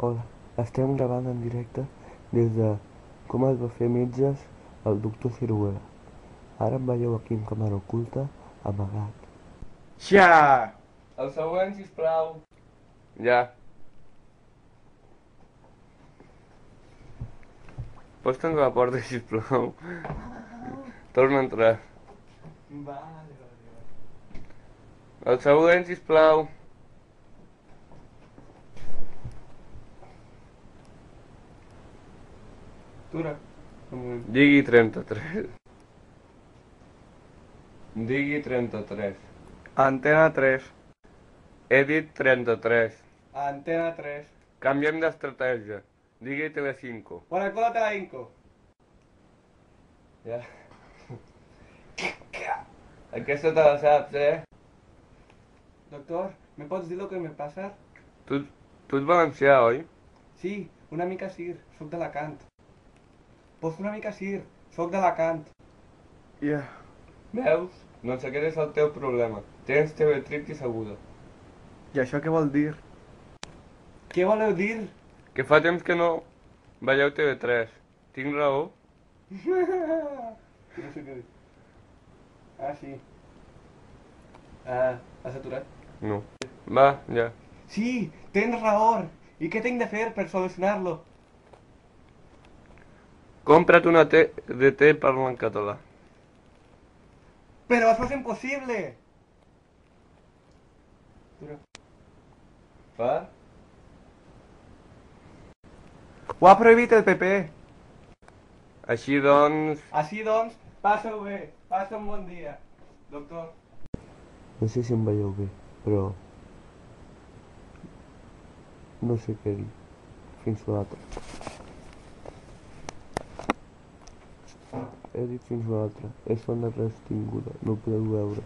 Hola, estem gravant en directe des de com es va fer metges el doctor Ciruela. Ara em veieu aquí en càmera oculta, amagat. Ja! El següent, sisplau. Ja. Pots tancar la porta, sisplau? Torna a entrar. Vale. El següent, sisplau. Tura. Digui 33. Digui 33. Antena 3. He dit 33. Antena 3. Canviem d'estratègia. Digui Telecinco. Bona cosa te la inco. Ja. Aquesta te la saps, eh? Doctor, ¿me pots dir lo que me passa? Tu ets valencià, oi? Sí, una mica sí, soc d'Alacant. Pues una mica sí, soc d'Alacant. Ja. Veus? Doncs aquest és el teu problema. Tens teletritis aguda. I això què vol dir? Què voleu dir? Que fa temps que no veieu TV3. Tinc raó? No sé què dir. Ah, sí. Ah, has aturat? No. Va, ja. Sí, tens raó. I què tinc de fer per solucionar-lo? Compra't una TDT parla en català. Però això és impossible! Va? Ho ha prohibit el PP. Així doncs... Així doncs, passa-ho bé, passa un bon dia. Doctor. No sé si em veieu bé, però... no sé què dir. Fins l'altre. He dit fins l'altre. És zona restringuda, no ho podeu veure.